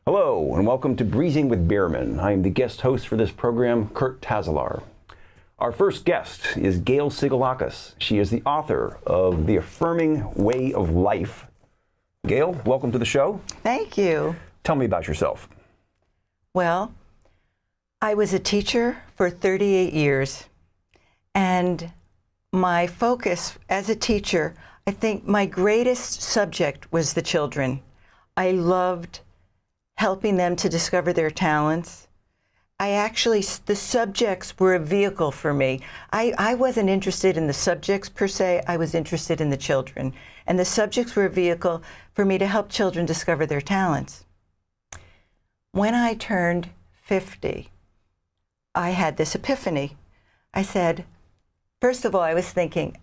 Hello, and welcome to Breezing with Beerman. I am the guest host for this program, Kurt Tazalar. Our first guest is Gail Siggilakis. She is the author of The Affirming Way of Life. Gail, welcome to the show. Thank you. Tell me about yourself. Well, I was a teacher for 38 years, and my focus as a teacher, I think my greatest subject was the children. I loved helping them to discover their talents. The subjects were a vehicle for me. I wasn't interested in the subjects per se, I was interested in the children. And the subjects were a vehicle for me to help children discover their talents. When I turned 50, I had this epiphany. I said, first of all, I was thinking,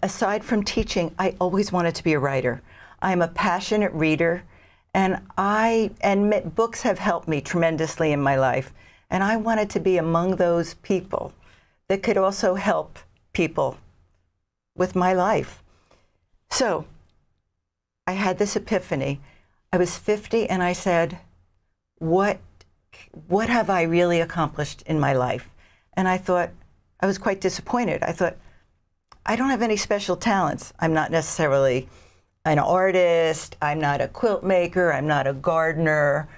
aside from teaching, I always wanted to be a writer. I'm a passionate reader. And books have helped me tremendously in my life. And I wanted to be among those people that could also help people with my life. So I had this epiphany. I was 50 and I said, what have I really accomplished in my life? And I thought, I was quite disappointed. I thought, I don't have any special talents. I'm not necessarily an artist, I'm not a quilt maker, I'm not a gardener,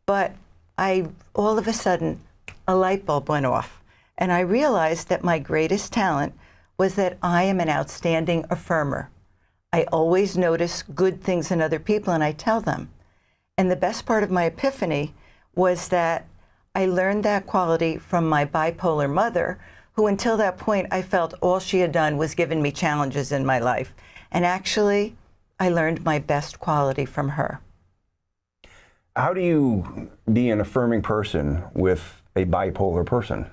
but all of a sudden, a light bulb went off. And I realized that my greatest talent was that I am an outstanding affirmer. I always notice good things in other people and I tell them. And the best part of my epiphany was that I learned that quality from my bipolar mother, who until that point I felt all she had done was given me challenges in my life. And actually, I learned my best quality from her. How do you be an affirming person with a bipolar person?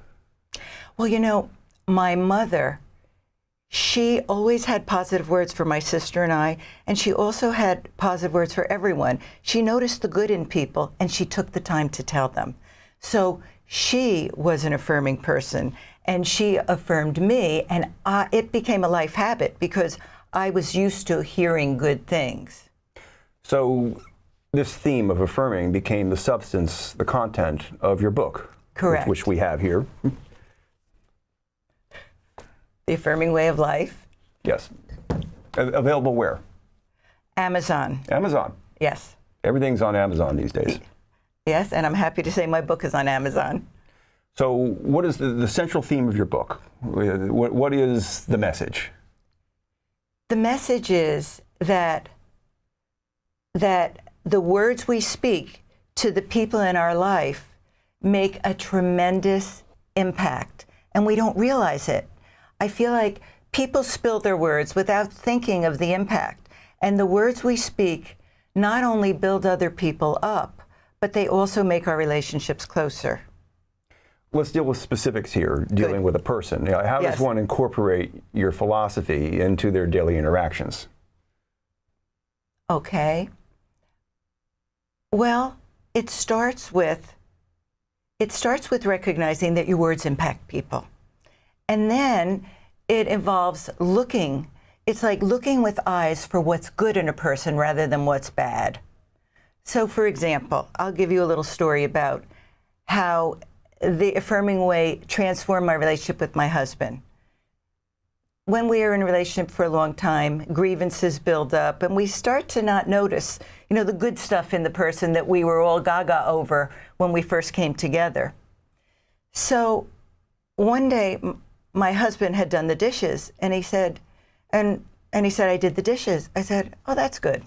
Well, you know, my mother, she always had positive words for my sister and she also had positive words for everyone. She noticed the good in people, and she took the time to tell them. So she was an affirming person, and she affirmed me, and it became a life habit because I was used to hearing good things. So this theme of affirming became the substance, the content of your book. Correct. Which we have here. The Affirming Way of Life. Yes. Available where? Amazon. Amazon. Yes. Everything's on Amazon these days. Yes, and I'm happy to say my book is on Amazon. So what is the central theme of your book? What is the message? The message is that the words we speak to the people in our life make a tremendous impact, and we don't realize it. I feel like people spill their words without thinking of the impact, and the words we speak not only build other people up, but they also make our relationships closer. Let's deal with specifics here, dealing with a person. How does one incorporate your philosophy into their daily interactions? Okay. Well, it starts with recognizing that your words impact people. And then it involves looking. It's like looking with eyes for what's good in a person rather than what's bad. So, for example, I'll give you a little story about how the affirming way transformed my relationship with my husband. When we are in a relationship for a long time, grievances build up, and we start to not notice, the good stuff in the person that we were all gaga over when we first came together. So one day, my husband had done the dishes, and he said, I did the dishes. I said, oh, that's good.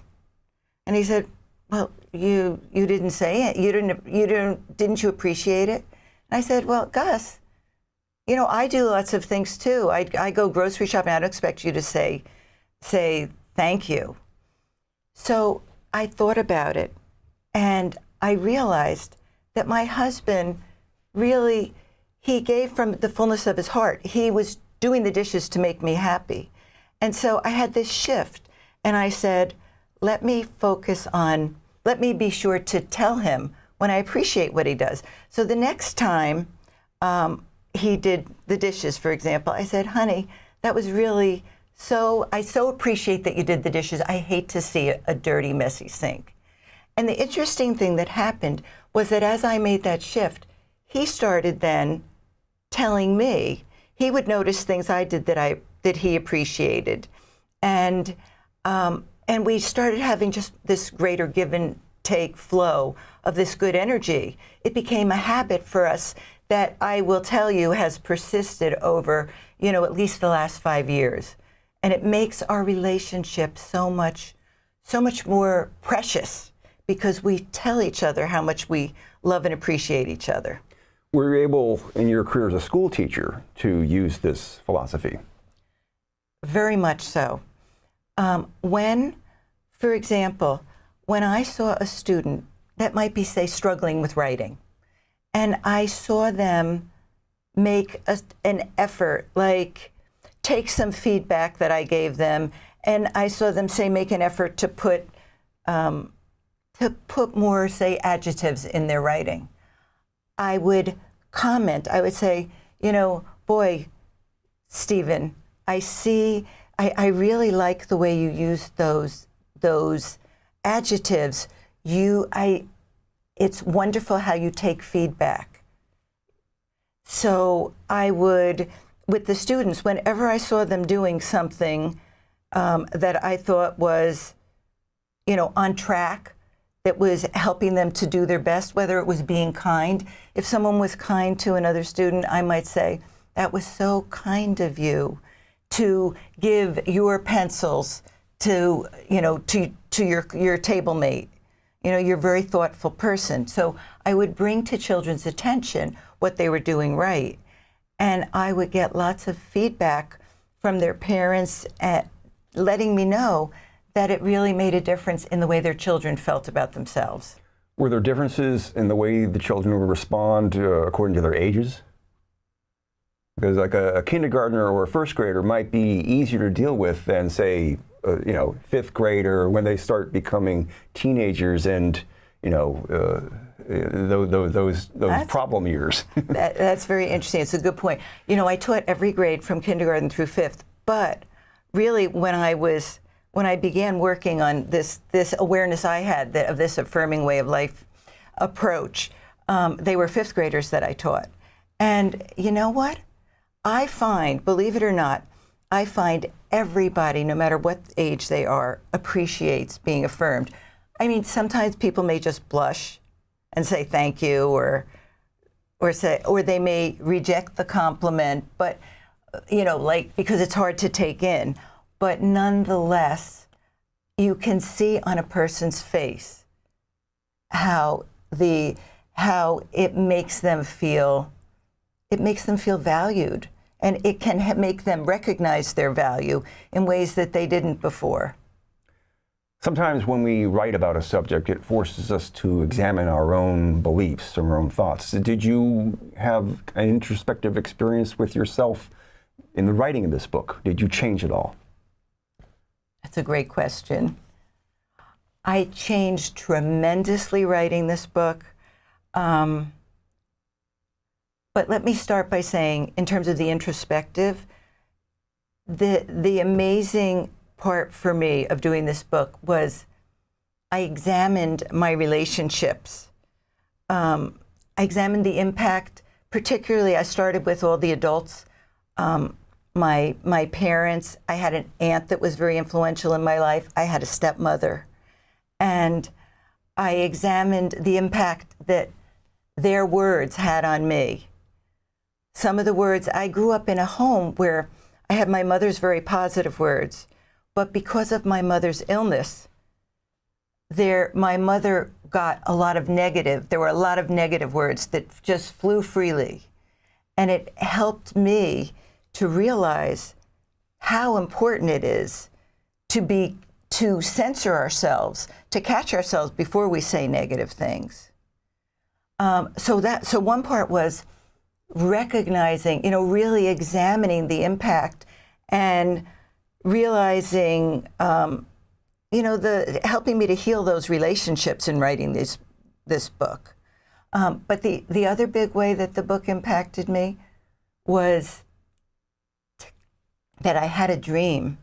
And he said, well, you didn't say it. Didn't you appreciate it? And I said, well, Gus, I do lots of things too. I go grocery shopping. I don't expect you to say thank you. So I thought about it, and I realized that my husband really, he gave from the fullness of his heart. He was doing the dishes to make me happy. And so I had this shift, and I said, let me be sure to tell him when I appreciate what he does. So the next time he did the dishes, for example, I said, honey, that was really I so appreciate that you did the dishes. I hate to see a dirty, messy sink. And the interesting thing that happened was that as I made that shift, he started then telling me, he would notice things I did that he appreciated. And we started having just this greater give and take flow of this good energy. It became a habit for us that I will tell you has persisted over, at least the last 5 years. And it makes our relationship so much more precious because we tell each other how much we love and appreciate each other. Were you able, in your career as a school teacher, to use this philosophy? Very much so. For example, when I saw a student that might be, say, struggling with writing, and I saw them make an effort, like take some feedback that I gave them, and I saw them, say, make an effort to put more, say, adjectives in their writing, I would comment. I would say, boy, Stephen, I really like the way you use those adjectives. It's wonderful how you take feedback. So I would, with the students, whenever I saw them doing something that I thought was, on track, that was helping them to do their best, whether it was being kind. If someone was kind to another student, I might say, that was so kind of you to give your pencils to your table mate. You're a very thoughtful person. So I would bring to children's attention what they were doing right. And I would get lots of feedback from their parents at letting me know that it really made a difference in the way their children felt about themselves. Were there differences in the way the children would respond according to their ages? Because like a kindergartner or a first grader might be easier to deal with than, say, fifth grader when they start becoming teenagers and, those problem years. That's very interesting. It's a good point. I taught every grade from kindergarten through fifth, but really when I began working on this awareness I had of this affirming way of life approach, they were fifth graders that I taught. And you know what? I find, believe it or not, I find everybody, no matter what age they are, appreciates being affirmed. I mean, sometimes people may just blush and say thank you, or they may reject the compliment, but because it's hard to take in. But nonetheless, you can see on a person's face how it makes them feel valued, and it can make them recognize their value in ways that they didn't before. Sometimes when we write about a subject, it forces us to examine our own beliefs, our own thoughts. Did you have an introspective experience with yourself in the writing of this book? Did you change at all? That's a great question. I changed tremendously writing this book. But let me start by saying, in terms of the introspective, the amazing part for me of doing this book was I examined my relationships. I examined the impact, particularly I started with all the adults, my parents. I had an aunt that was very influential in my life. I had a stepmother. And I examined the impact that their words had on me. Some of the words, I grew up in a home where I had my mother's very positive words, but because of my mother's illness, my mother got a lot of negative. There were a lot of negative words that just flew freely. And it helped me to realize how important it is to censor ourselves, to catch ourselves before we say negative things. So one part was recognizing, really examining the impact and realizing, helping me to heal those relationships in writing this book. But the other big way that the book impacted me was that I had a dream.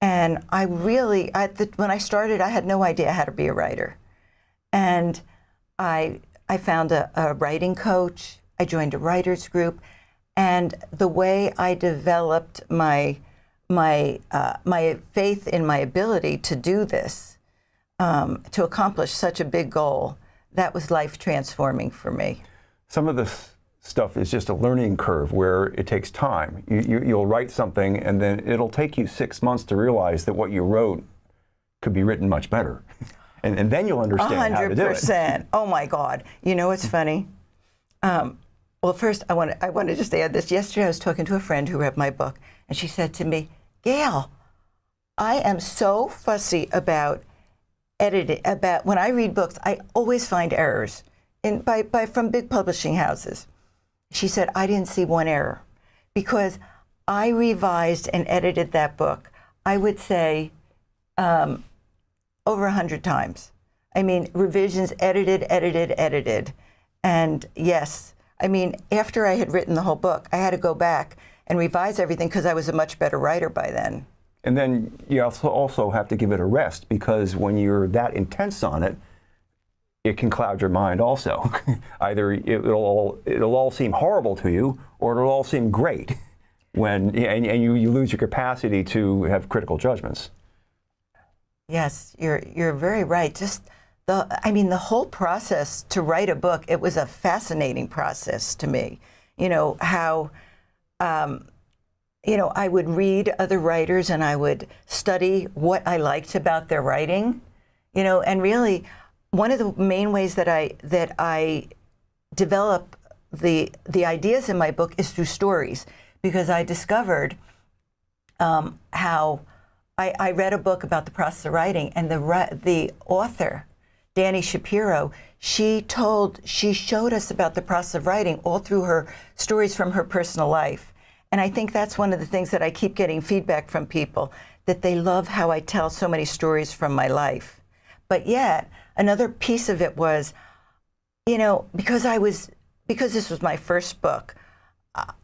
And when I started, I had no idea how to be a writer. And I found a writing coach. I joined a writers group, and the way I developed my faith in my ability to do this, to accomplish such a big goal, that was life transforming for me. Some of this stuff is just a learning curve where it takes time. You'll write something, and then it'll take you 6 months to realize that what you wrote could be written much better. And then you'll understand how to do it. 100%. Oh my God. You know what's funny? Well, first, I want to just add this. Yesterday, I was talking to a friend who read my book, and she said to me, Gail, I am so fussy about editing. About when I read books, I always find errors from big publishing houses. She said, I didn't see one error because I revised and edited that book, I would say, over 100 times. I mean, revisions, edited. And yes, I mean, after I had written the whole book, I had to go back and revise everything because I was a much better writer by then. And then you also have to give it a rest, because when you're that intense on it, it can cloud your mind also. Either it'll all seem horrible to you, or it'll all seem great and you lose your capacity to have critical judgments. Yes, you're very right. Just the whole process to write a book, it was a fascinating process to me. You know, how, I would read other writers and I would study what I liked about their writing, and really one of the main ways that I develop the ideas in my book is through stories, because I discovered how I read a book about the process of writing, and the author, Dani Shapiro, she showed us about the process of writing all through her stories from her personal life. And I think that's one of the things that I keep getting feedback from people, that they love how I tell so many stories from my life. But yet, another piece of it was, because this was my first book,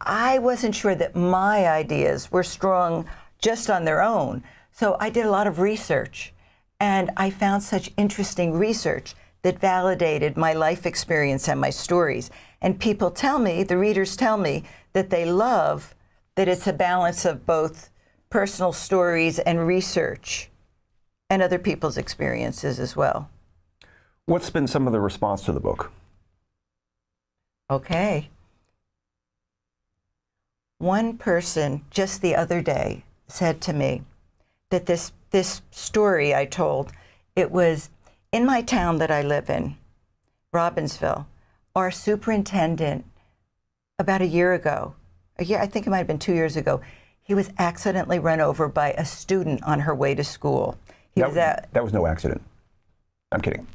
I wasn't sure that my ideas were strong just on their own. So I did a lot of research, and I found such interesting research that validated my life experience and my stories. And people tell me, the readers tell me, that they love that it's a balance of both personal stories and research and other people's experiences as well. What's been some of the response to the book? Okay. One person just the other day said to me that this story I told, it was in my town that I live in, Robbinsville. Our superintendent, about a year ago, I think it might have been 2 years ago, he was accidentally run over by a student on her way to school. That was no accident. I'm kidding.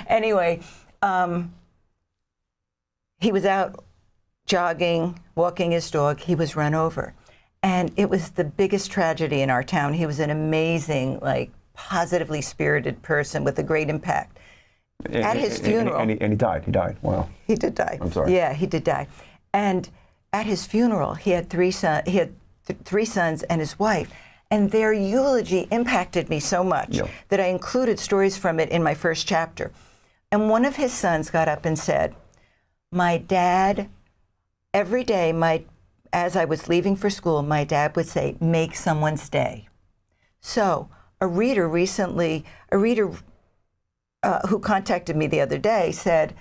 Anyway, he was out jogging, walking his dog. He was run over. And it was the biggest tragedy in our town. He was an amazing, positively spirited person with a great impact. At his funeral. And he died. He died. Wow. He did die. I'm sorry. Yeah, he did die. And at his funeral, he had three sons and his wife. And their eulogy impacted me so much that I included stories from it in my first chapter. And one of his sons got up and said, my dad, every day, as I was leaving for school, my dad would say, make someone's day. So a reader who contacted me the other day said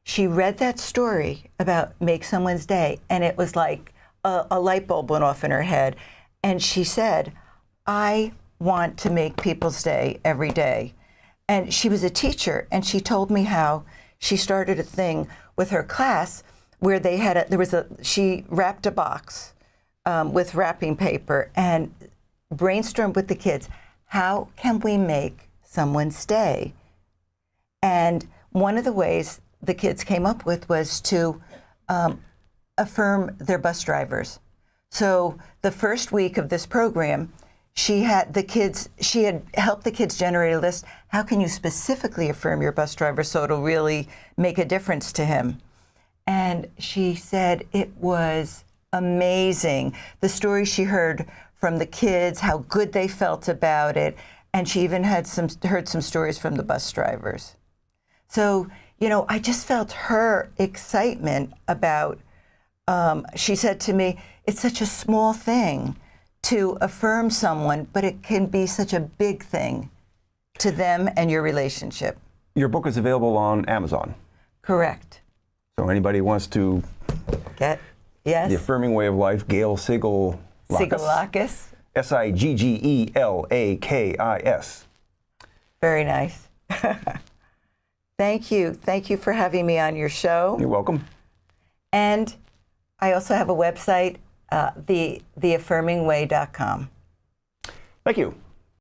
she read that story about make someone's day, and it was like a light bulb went off in her head. And she said, I want to make people's day every day. And she was a teacher, and she told me how she started a thing with her class where she wrapped a box with wrapping paper and brainstormed with the kids, how can we make someone's day? And one of the ways the kids came up with was to affirm their bus drivers. So the first week of this program, she had helped the kids generate a list. How can you specifically affirm your bus driver so it'll really make a difference to him? And she said it was amazing. The story she heard from the kids, how good they felt about it. And she even had heard some stories from the bus drivers. So, you know, I just felt her excitement about, she said to me, it's such a small thing to affirm someone, but it can be such a big thing to them and your relationship. Your book is available on Amazon. Correct. So anybody wants to Get, yes. The Affirming Way of Life, Gail Siggilakis. Siggilakis. Siggilakis. Very nice. Thank you. Thank you for having me on your show. You're welcome. And I also have a website, theaffirmingway.com. Thank you.